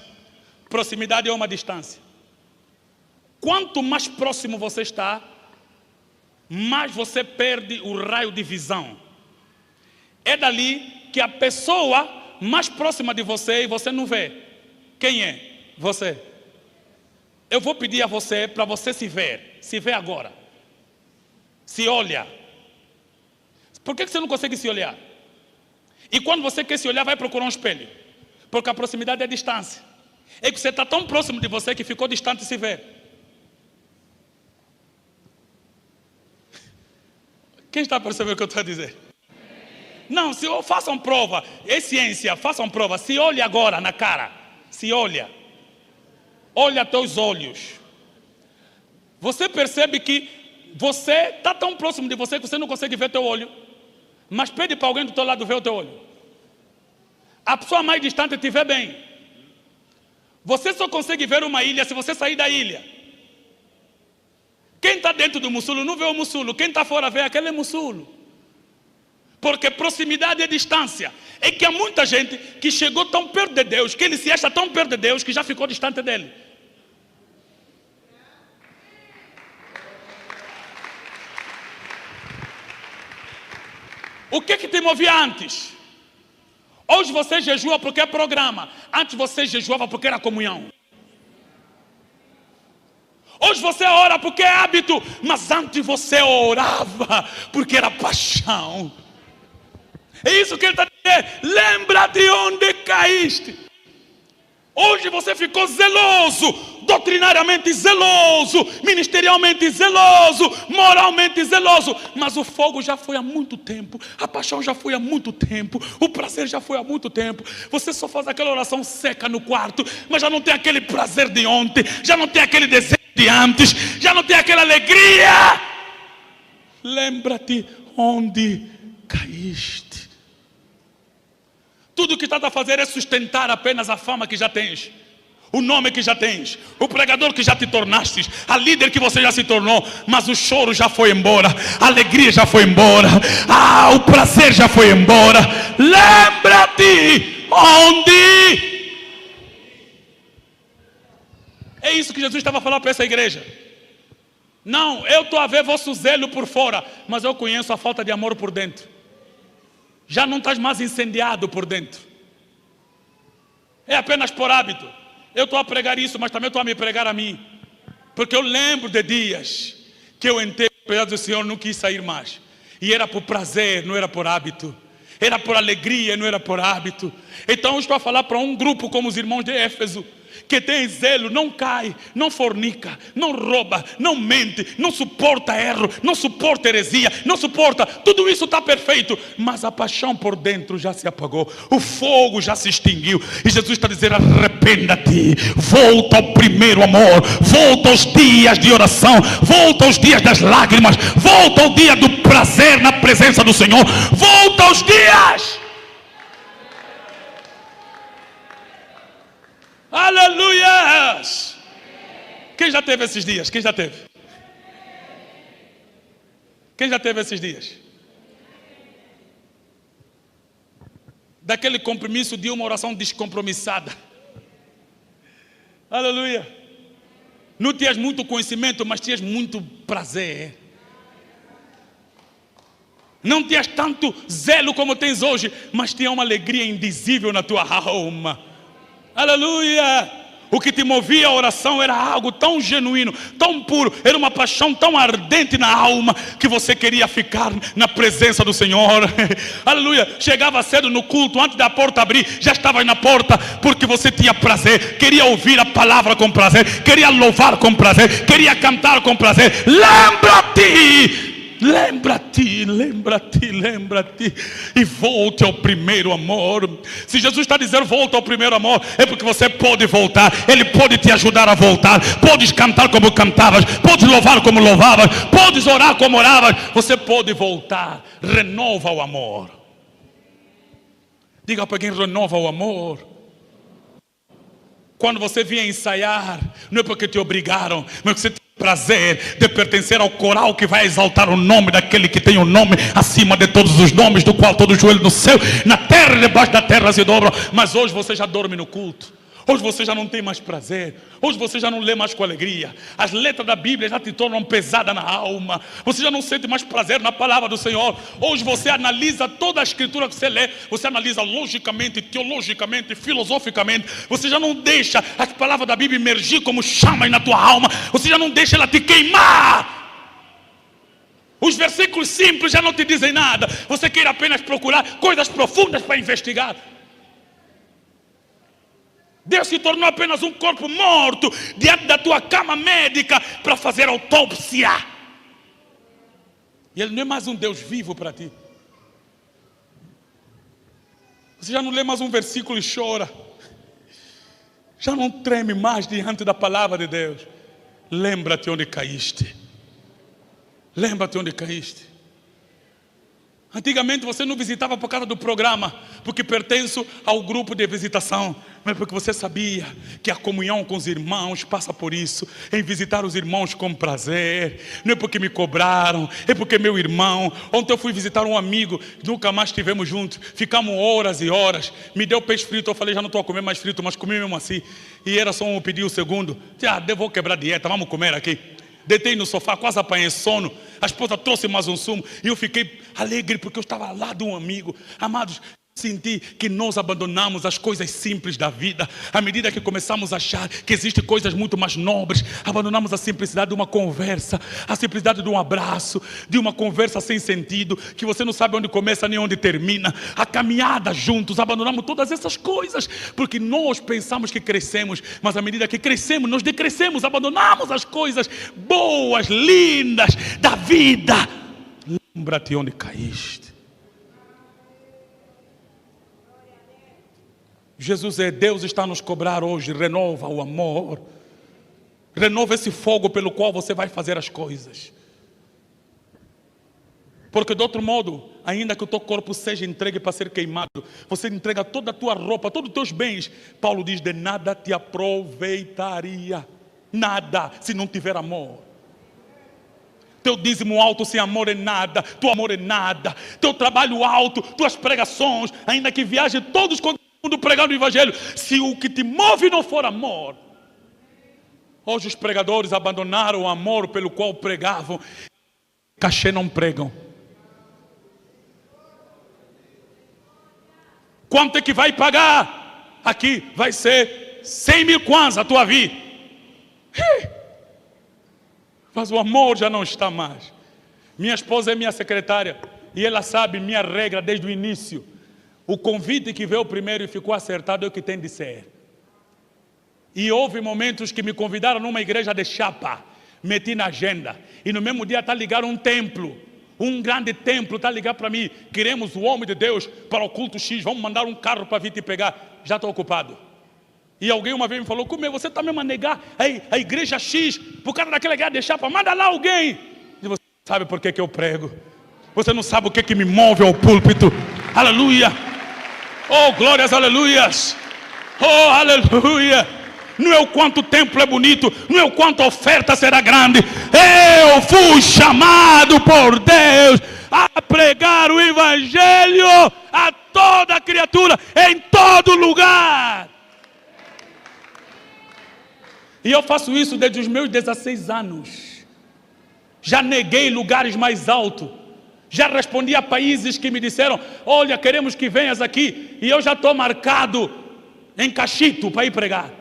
proximidade é uma distância. Quanto mais próximo você está, mais você perde o raio de visão. É dali que a pessoa mais próxima de você e você não vê. Quem é? Você. Eu vou pedir a você para você se ver. Se vê agora. Se olha. Por que você não consegue se olhar? E quando você quer se olhar, vai procurar um espelho. Porque a proximidade é a distância. É que você está tão próximo de você que ficou distante de se ver. Quem está a perceber o que eu estou a dizer? Não, façam prova. É ciência, façam prova. Se olha agora na cara. Se olha. Olha teus olhos. Você percebe que você está tão próximo de você que você não consegue ver teu olho. Mas pede para alguém do teu lado ver o teu olho. A pessoa mais distante te vê bem. Você só consegue ver uma ilha se você sair da ilha. Quem está dentro do mussulo não vê o mussulo. Quem está fora vê aquele mussulo. Porque proximidade é distância. É que há muita gente que chegou tão perto de Deus, que ele se acha tão perto de Deus, que já ficou distante dele. O que te movia antes? Hoje você jejua porque é programa. Antes você jejuava porque era comunhão. Hoje você ora porque é hábito. Mas antes você orava porque era paixão. É isso que ele está dizendo. Lembra de onde caíste. Hoje você ficou zeloso, doutrinariamente zeloso, ministerialmente zeloso, moralmente zeloso. Mas o fogo já foi há muito tempo, a paixão já foi há muito tempo, o prazer já foi há muito tempo. Você só faz aquela oração seca no quarto, mas já não tem aquele prazer de ontem, já não tem aquele desejo de antes, já não tem aquela alegria. Lembra-te onde caíste. Tudo o que estás a fazer é sustentar apenas a fama que já tens, o nome que já tens, o pregador que já te tornaste, a líder que você já se tornou. Mas o choro já foi embora, a alegria já foi embora, o prazer já foi embora. Lembra-te onde. É isso que Jesus estava a falar para essa igreja. Não, eu estou a ver vosso zelo por fora, mas eu conheço a falta de amor por dentro. Já não estás mais incendiado por dentro. É apenas por hábito. Eu estou a pregar isso, mas também estou a me pregar a mim. Porque eu lembro de dias que eu entrei Apesar do Senhor, não quis sair mais. E era por prazer, não era por hábito. Era por alegria, não era por hábito. Então eu estou a falar para um grupo como os irmãos de Éfeso, que tem zelo, não cai, não fornica, não rouba, não mente, não suporta erro, não suporta heresia, não suporta, tudo isso está perfeito, mas a paixão por dentro já se apagou, o fogo já se extinguiu, e Jesus está dizendo: arrependa-te, volta ao primeiro amor, volta aos dias de oração, volta aos dias das lágrimas, volta ao dia do prazer na presença do Senhor, volta aos dias. Aleluias! Quem já teve esses dias? Quem já teve? Quem já teve esses dias? Daquele compromisso de uma oração descompromissada. Aleluia! Não tinhas muito conhecimento, mas tinhas muito prazer. Não tinhas tanto zelo como tens hoje, mas tinha uma alegria indizível na tua alma. Aleluia! O que te movia a oração era algo tão genuíno, tão puro, era uma paixão tão ardente na alma, que você queria ficar na presença do Senhor. Aleluia! Chegava cedo no culto, antes da porta abrir, já estava na porta, porque você tinha prazer, queria ouvir a palavra com prazer, queria louvar com prazer, queria cantar com prazer. Lembra-te! Lembra-te, lembra-te, lembra-te e volte ao primeiro amor. Se Jesus está dizendo volta ao primeiro amor, é porque você pode voltar. Ele pode te ajudar a voltar. Podes cantar como cantavas, podes louvar como louvavas, podes orar como oravas. Você pode voltar. Renova o amor. Diga para alguém: renova o amor. Quando você vinha ensaiar, não é porque te obrigaram, mas porque você tem prazer de pertencer ao coral que vai exaltar o nome daquele que tem o nome acima de todos os nomes, do qual todo joelho no céu, na terra e debaixo da terra se dobram. Mas hoje você já dorme no culto. Hoje você já não tem mais prazer. Hoje você já não lê mais com alegria. As letras da Bíblia já te tornam pesada na alma. Você já não sente mais prazer na palavra do Senhor. Hoje você analisa toda a escritura que você lê. Você analisa logicamente, teologicamente, filosoficamente. Você já não deixa a palavra da Bíblia emergir como chamas na tua alma. Você já não deixa ela te queimar. Os versículos simples já não te dizem nada. Você quer apenas procurar coisas profundas para investigar. Deus se tornou apenas um corpo morto diante da tua cama médica para fazer autópsia. E Ele não é mais um Deus vivo para ti. Você já não lê mais um versículo e chora. Já não treme mais diante da palavra de Deus. Lembra-te onde caíste. Lembra-te onde caíste. Antigamente você não visitava por causa do programa, porque pertenço ao grupo de visitação, mas porque você sabia que a comunhão com os irmãos passa por isso, em visitar os irmãos com prazer. Não é porque me cobraram, é porque meu irmão. Ontem eu fui visitar um amigo, nunca mais estivemos juntos, ficamos horas e horas, me deu peixe frito, eu falei: já não estou a comer mais frito, mas comi mesmo assim, e era só um pedir o segundo. Vou quebrar dieta, vamos comer aqui. Deitei no sofá, quase apanhei sono. A esposa trouxe mais um sumo e eu fiquei alegre porque eu estava lá de um amigo. Amados, senti que nós abandonamos as coisas simples da vida. À medida que começamos a achar que existem coisas muito mais nobres, abandonamos a simplicidade de uma conversa, a simplicidade de um abraço, de uma conversa sem sentido, que você não sabe onde começa nem onde termina, a caminhada juntos. Abandonamos todas essas coisas porque nós pensamos que crescemos, mas à medida que crescemos, nós decrescemos, abandonamos as coisas boas, lindas da vida. Lembra-te onde caíste. Jesus Deus está a nos cobrar hoje. Renova o amor. Renova esse fogo pelo qual você vai fazer as coisas. Porque de outro modo, ainda que o teu corpo seja entregue para ser queimado, você entrega toda a tua roupa, todos os teus bens. Paulo diz: de nada te aproveitaria. Nada, se não tiver amor. Teu dízimo alto sem amor é nada. Teu amor é nada. Teu trabalho alto, tuas pregações, ainda que viajem todos contra mundo pregando o evangelho, se o que te move não for amor. Hoje os pregadores abandonaram o amor pelo qual pregavam. Cachê não pregam. Quanto é que vai pagar? Aqui vai ser 100 mil kwanzas a tua vida. Mas o amor já não está mais. Minha esposa é minha secretária e ela sabe minha regra desde o início. O convite que veio primeiro e ficou acertado é o que tem de ser. E houve momentos que me convidaram numa igreja de chapa, meti na agenda, e no mesmo dia está ligado um templo, um grande templo, está ligado para mim, queremos o homem de Deus para o culto X, vamos mandar um carro para vir te pegar, já estou ocupado. E alguém uma vez me falou, como é, você está mesmo a negar a igreja X, por causa daquela igreja de chapa, manda lá alguém. E você sabe por que eu prego, você não sabe o que me move ao púlpito, aleluia, oh glórias, aleluias, oh aleluia. Não é o quanto o templo é bonito, não é o quanto a oferta será grande. Eu fui chamado por Deus a pregar o evangelho a toda criatura, em todo lugar. E eu faço isso desde os meus 16 anos. Já neguei lugares mais altos. Já respondi a países que me disseram, olha, queremos que venhas aqui. E eu já estou marcado em Cachito para ir pregar.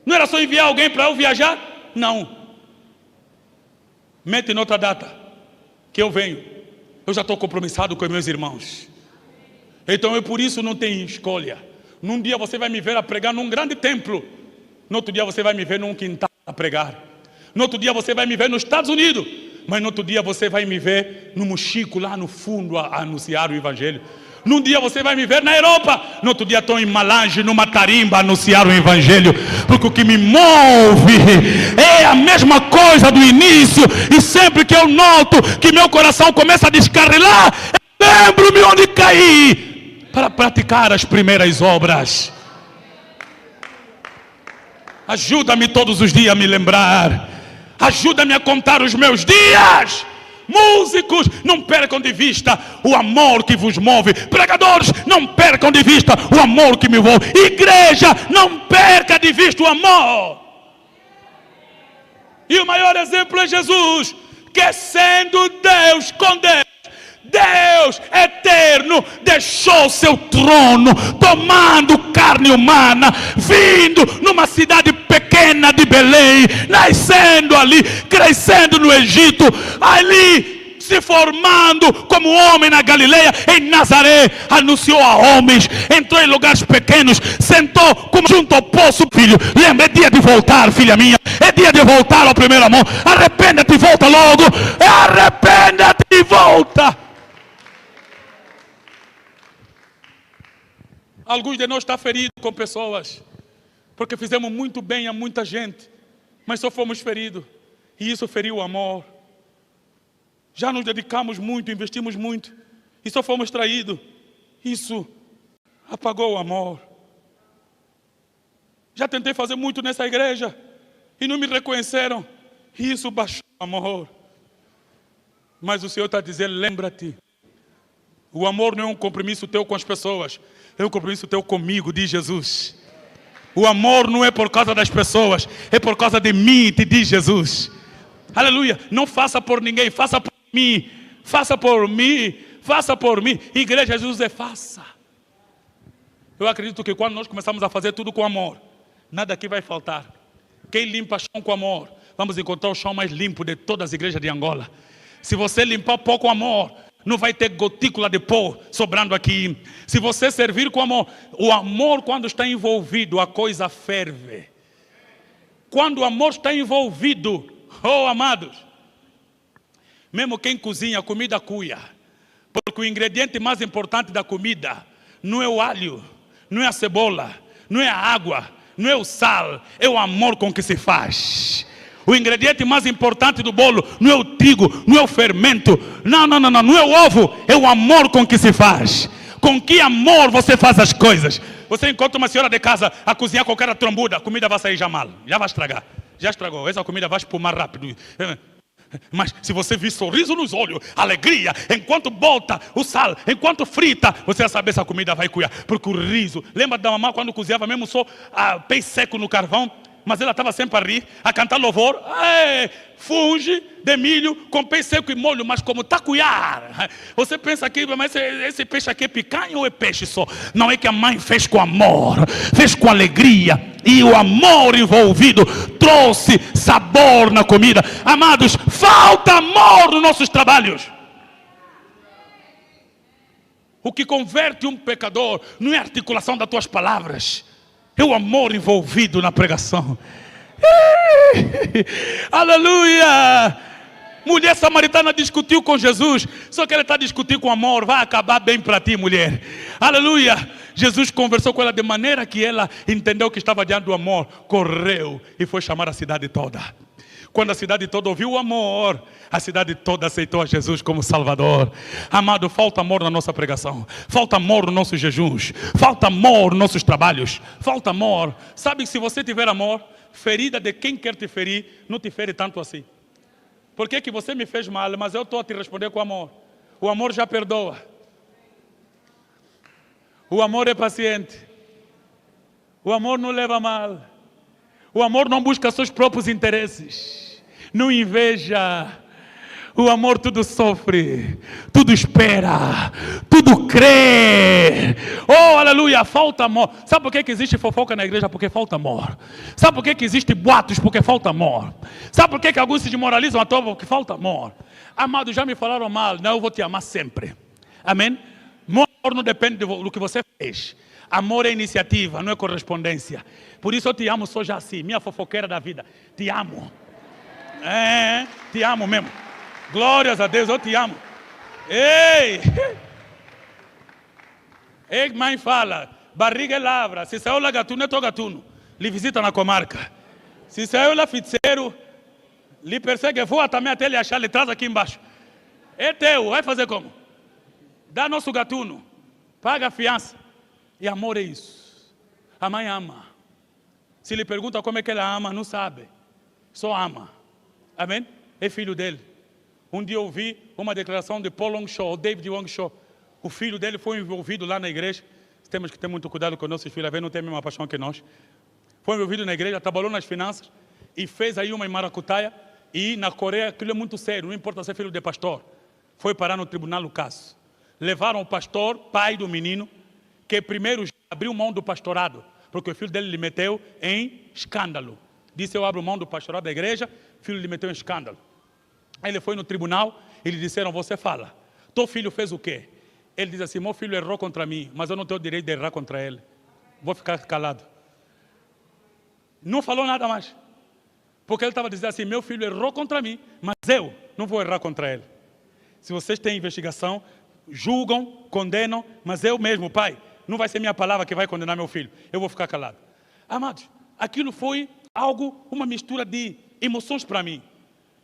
Não era só enviar alguém para eu viajar? Não. Mete em outra data que eu venho. Eu já estou compromissado com os meus irmãos. Então eu por isso não tenho escolha. Num dia você vai me ver a pregar num grande templo. No outro dia você vai me ver num quintal a pregar. No outro dia você vai me ver nos Estados Unidos. Mas no outro dia você vai me ver no Mochico lá no fundo a anunciar o evangelho. Num dia você vai me ver na Europa, no outro dia estou em Malange, numa tarimba, a anunciar o evangelho, porque o que me move é a mesma coisa do início, e sempre que eu noto que meu coração começa a descarrilar, eu lembro-me onde caí, para praticar as primeiras obras. Ajuda-me todos os dias a me lembrar, ajuda-me a contar os meus dias. Músicos, não percam de vista o amor que vos move. Pregadores, não percam de vista o amor que me move. Igreja, não perca de vista o amor. E o maior exemplo é Jesus, que sendo Deus com Deus, Deus eterno deixou seu trono, tomando carne humana, vindo numa cidade pequena de Belém, nascendo ali, crescendo no Egito, ali se formando como homem na Galileia, em Nazaré, anunciou a homens, entrou em lugares pequenos, sentou como junto ao poço. Filho, lembra, é dia de voltar, filha minha, é dia de voltar ao primeiro amor. Arrependa-te e volta logo, arrependa-te e volta. Alguns de nós estão feridos com pessoas, porque fizemos muito bem a muita gente, mas só fomos feridos, e isso feriu o amor. Já nos dedicamos muito, investimos muito, e só fomos traídos, isso apagou o amor. Já tentei fazer muito nessa igreja, e não me reconheceram, e isso baixou o amor. Mas o Senhor está dizendo, lembra-te, o amor não é um compromisso teu com as pessoas, é um compromisso teu comigo, diz Jesus. O amor não é por causa das pessoas, é por causa de mim, te diz Jesus. Aleluia, não faça por ninguém, faça por mim. Faça por mim, faça por mim. Igreja, Jesus é faça. Eu acredito que quando nós começamos a fazer tudo com amor, nada aqui vai faltar. Quem limpa chão com amor, vamos encontrar o chão mais limpo de todas as igrejas de Angola. Se você limpar pouco amor, não vai ter gotícula de pó sobrando aqui. Se você servir com amor, o amor quando está envolvido, a coisa ferve. Quando o amor está envolvido, oh amados, mesmo quem cozinha, a comida cuia. Porque o ingrediente mais importante da comida não é o alho, não é a cebola, não é a água, não é o sal, é o amor com que se faz. O ingrediente mais importante do bolo não é o trigo, não é o fermento, não é o ovo, é o amor com que se faz. Com que amor você faz as coisas. Você encontra uma senhora de casa a cozinhar qualquer trombuda, a comida vai sair já mal, já vai estragar. Já estragou, essa comida vai espumar rápido. Mas se você vir sorriso nos olhos, alegria, enquanto bota o sal, enquanto frita, você vai saber se a comida vai cuidar. Porque o riso, lembra da mamãe quando cozinhava mesmo só peixe seco no carvão? Mas ela estava sempre a rir, a cantar louvor. Funge de milho com peixe seco e molho, mas como tacuiar. Você pensa que mas esse peixe aqui é picanha ou é peixe só? Não, é que a mãe fez com amor, fez com alegria. E o amor envolvido trouxe sabor na comida. Amados, falta amor nos nossos trabalhos. O que converte um pecador não é a articulação das tuas palavras, é o amor envolvido na pregação. Aleluia! Mulher samaritana discutiu com Jesus, só que ela está discutindo com amor. Vai acabar bem para ti, mulher. Aleluia! Jesus conversou com ela de maneira que ela entendeu que estava diante do amor, correu e foi chamar a cidade toda. Quando a cidade toda ouviu o amor, a cidade toda aceitou a Jesus como Salvador. Amado, falta amor na nossa pregação, falta amor nos nossos jejuns, falta amor nos nossos trabalhos, falta amor. Sabe que se você tiver amor, ferida de quem quer te ferir, não te fere tanto assim. Por que você me fez mal, mas eu estou a te responder com amor. O amor já perdoa. O amor é paciente. O amor não leva mal. O amor não busca seus próprios interesses. Não inveja. O amor tudo sofre, tudo espera, tudo crê. Oh, aleluia, falta amor. Sabe por que existe fofoca na igreja? Porque falta amor. Sabe por que existe boatos? Porque falta amor. Sabe por que alguns se desmoralizam à toa? Porque falta amor. Amado, já me falaram mal, não, eu vou te amar sempre. Amém? Amor não depende do que você fez. Amor é iniciativa, não é correspondência. Por isso eu te amo, sou já assim, minha fofoqueira da vida. Te amo. Te amo mesmo. Glórias a Deus, eu te amo. Ei! Ei, mãe fala, barriga é lavra. Se saiu lá gatuno, é teu gatuno. Lhe visita na comarca. Se saiu lá fitzeiro, lhe persegue, voa também até ele achar, lhe traz aqui embaixo. É teu, vai fazer como? Dá nosso gatuno, paga a fiança. E amor é isso. A mãe ama. Se lhe pergunta como é que ela ama, não sabe. Só ama. Amém? É filho dele. Um dia eu ouvi uma declaração de Paul Longshaw, David Longshaw. O filho dele foi envolvido lá na igreja. Temos que ter muito cuidado com nossos filhos, não tem a mesma paixão que nós. Foi envolvido na igreja, trabalhou nas finanças e fez aí uma em maracutaia. E na Coreia aquilo é muito sério, não importa ser filho de pastor. Foi parar no tribunal o caso. Levaram o pastor, pai do menino, que primeiro abriu mão do pastorado, porque o filho dele lhe meteu em escândalo. Disse, eu abro mão do pastorado da igreja, o filho lhe meteu em escândalo. Aí ele foi no tribunal e lhe disseram, você fala, teu filho fez o quê? Ele diz assim, meu filho errou contra mim, mas eu não tenho o direito de errar contra ele. Vou ficar calado. Não falou nada mais. Porque ele estava dizendo assim, meu filho errou contra mim, mas eu não vou errar contra ele. Se vocês têm investigação, julgam, condenam, mas eu mesmo, pai, não vai ser minha palavra que vai condenar meu filho. Eu vou ficar calado. Amados, aquilo foi algo, uma mistura de emoções para mim.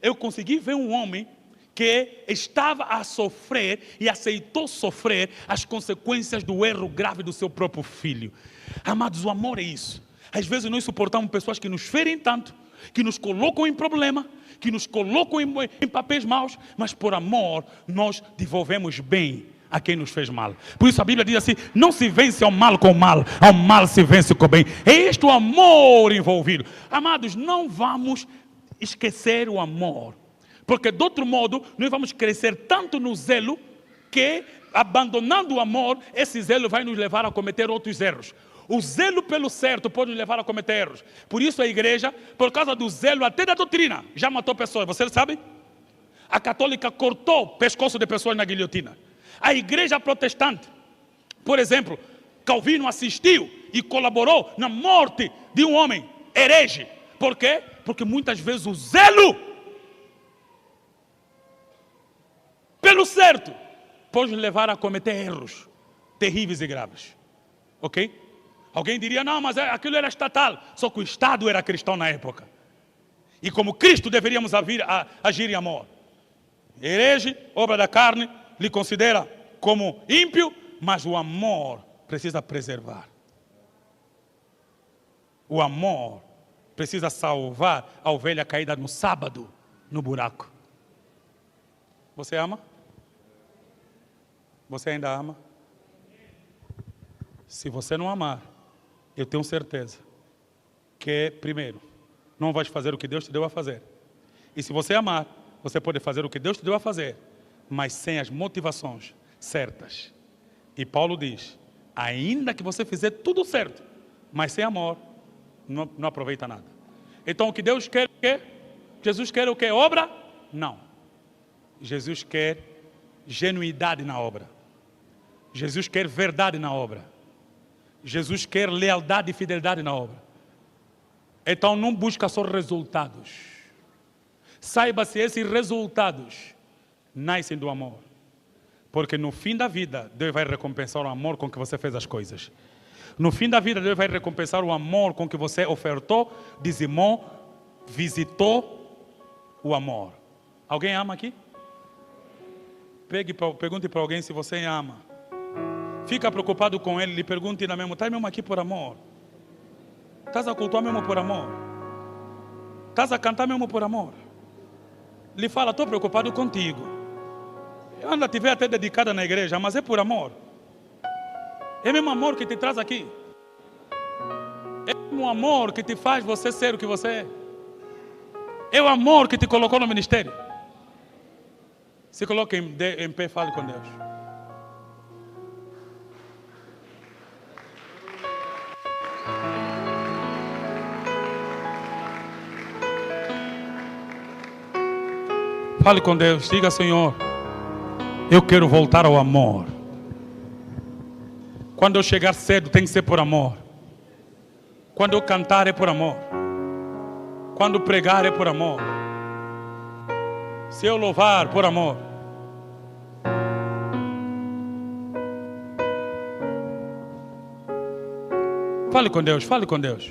Eu consegui ver um homem que estava a sofrer e aceitou sofrer as consequências do erro grave do seu próprio filho. Amados, o amor é isso. Às vezes nós suportamos pessoas que nos ferem tanto, que nos colocam em problema, que nos colocam em papéis maus, mas por amor nós devolvemos bem a quem nos fez mal. Por isso a Bíblia diz assim, não se vence ao mal com o mal, ao mal se vence com o bem. É este o amor envolvido. Amados, não vamos esquecer o amor, porque de outro modo nós vamos crescer tanto no zelo que, abandonando o amor, esse zelo vai nos levar a cometer outros erros. O zelo pelo certo pode nos levar a cometer erros. Por isso a igreja, por causa do zelo até da doutrina, já matou pessoas. Vocês sabem? A católica cortou o pescoço de pessoas na guilhotina. A igreja protestante, por exemplo, Calvino assistiu e colaborou na morte de um homem herege. Por quê? Porque muitas vezes o zelo pelo certo pode levar a cometer erros terríveis e graves. Ok? Alguém diria, não, mas aquilo era estatal. Só que o Estado era cristão na época. E como Cristo deveríamos agir em amor. Herege, obra da carne, lhe considera como ímpio, mas o amor precisa preservar. O amor precisa salvar a ovelha caída no sábado, no buraco. Você ama? Você ainda ama? Se você não amar, eu tenho certeza que, primeiro, não vais fazer o que Deus te deu a fazer. E se você amar, você pode fazer o que Deus te deu a fazer, mas sem as motivações certas. E Paulo diz, ainda que você fizer tudo certo, mas sem amor, não aproveita nada. Então o que Deus quer, o quê? Jesus quer o quê? Obra? Não. Jesus quer genuidade na obra. Jesus quer verdade na obra. Jesus quer lealdade e fidelidade na obra. Então não busca só resultados. Saiba se esses resultados nascem do amor. Porque no fim da vida, Deus vai recompensar o amor com que você fez as coisas. No fim da vida, Deus vai recompensar o amor com que você ofertou, dizimou, visitou o amor. Alguém ama aqui? Pergunte para alguém se você ama. Fica preocupado com ele, lhe pergunte na mesma, estás mesmo aqui por amor? Estás a cultuar mesmo por amor? Estás a cantar mesmo por amor? Lhe fala, estou preocupado contigo. Eu ando a te ver até dedicada na igreja, mas é por amor. É o mesmo amor que te traz aqui. É o mesmo amor que te faz você ser o que você é. É o amor que te colocou no ministério. Se coloque em pé, fale com Deus. Fale com Deus, diga, Senhor, eu quero voltar ao amor. Quando eu chegar cedo tem que ser por amor. Quando eu cantar é por amor. Quando pregar é por amor. Se eu louvar, por amor. Fale com Deus, fale com Deus.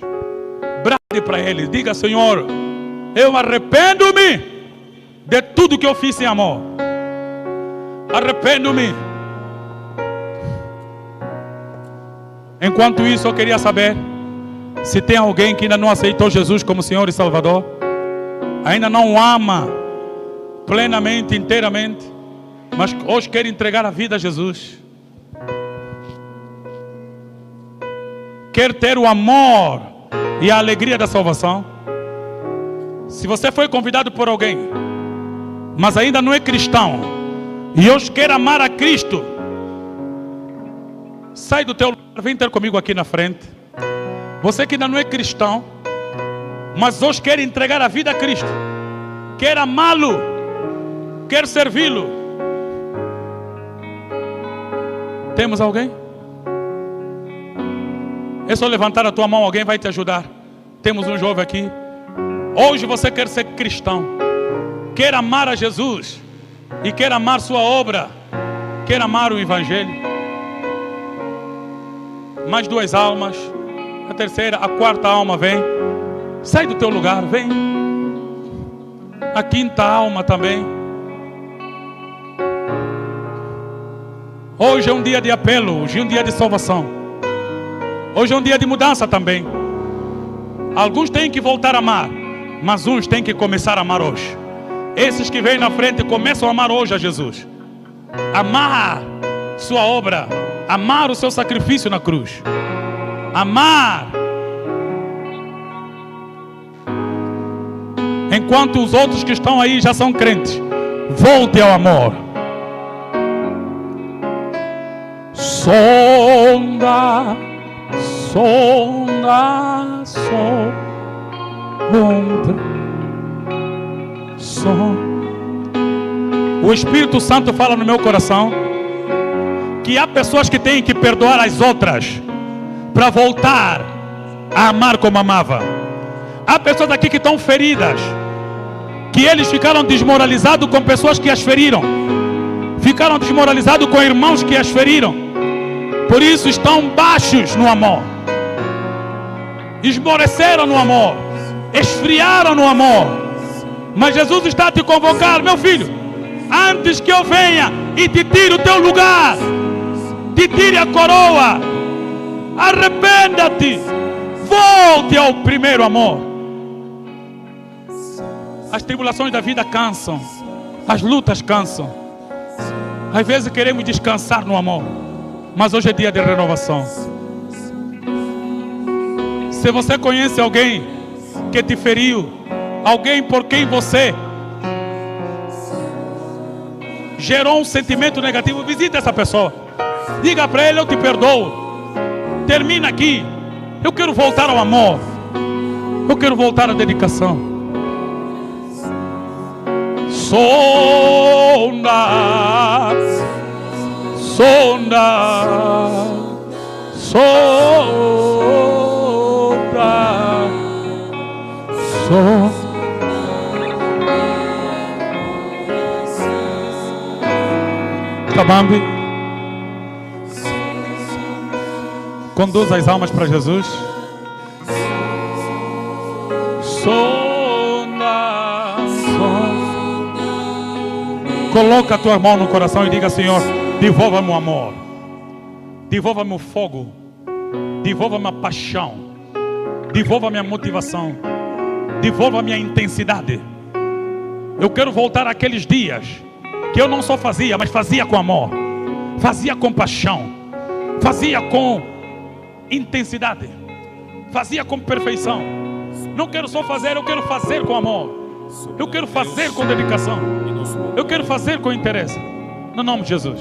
Brade para Ele, diga, Senhor, eu arrependo-me de tudo que eu fiz sem amor. Arrependo-me. Enquanto isso, eu queria saber se tem alguém que ainda não aceitou Jesus como Senhor e Salvador, ainda não ama plenamente, inteiramente, mas hoje quer entregar a vida a Jesus. Quer ter o amor e a alegria da salvação. Se você foi convidado por alguém, mas ainda não é cristão, e hoje quer amar a Cristo, sai do teu lugar, vem ter comigo aqui na frente. Você que ainda não é cristão, mas hoje quer entregar a vida a Cristo, quer amá-lo, quer servi-lo. Temos alguém? É só levantar a tua mão, alguém vai te ajudar. Temos um jovem aqui. Hoje você quer ser cristão, quer amar a Jesus e quer amar sua obra, quer amar o Evangelho. Mais duas almas, a terceira, a quarta alma vem. Sai do teu lugar, vem. A quinta alma também. Hoje é um dia de apelo, hoje é um dia de salvação. Hoje é um dia de mudança também. Alguns têm que voltar a amar, mas uns têm que começar a amar hoje. Esses que vêm na frente começam a amar hoje a Jesus. Amar sua obra, amar o seu sacrifício na cruz, amar. Enquanto os outros que estão aí já são crentes, volte ao amor. Sonda, sonda, sonda. O Espírito Santo fala no meu coração que há pessoas que têm que perdoar as outras para voltar a amar como amava. Há pessoas aqui que estão feridas, que eles ficaram desmoralizados com pessoas que as feriram, ficaram desmoralizados com irmãos que as feriram, por isso estão baixos no amor, esmoreceram no amor, esfriaram no amor. Mas Jesus está a te convocar, meu filho, antes que eu venha e te tire o teu lugar, te tire a coroa, arrependa-te, volte ao primeiro amor. As tribulações da vida cansam, as lutas cansam. Às vezes queremos descansar no amor, mas hoje é dia de renovação. Se você conhece alguém que te feriu, alguém por quem você gerou um sentimento negativo, visite essa pessoa. Diga para ele, eu te perdoo. Termina aqui. Eu quero voltar ao amor. Eu quero voltar à dedicação. Sonda, sonda, sonda, sonda. Cabambi, conduz as almas para Jesus. Sonda, sonda. Coloca a tua mão no coração e diga: Senhor, devolva-me o amor, devolva-me o fogo, devolva-me a paixão, devolva-me a motivação, devolva-me a intensidade. Eu quero voltar àqueles dias que eu não só fazia, mas fazia com amor, fazia com paixão, fazia com intensidade, fazia com perfeição. Não quero só fazer, eu quero fazer com amor. Eu quero fazer com dedicação. Eu quero fazer com interesse. No nome de Jesus.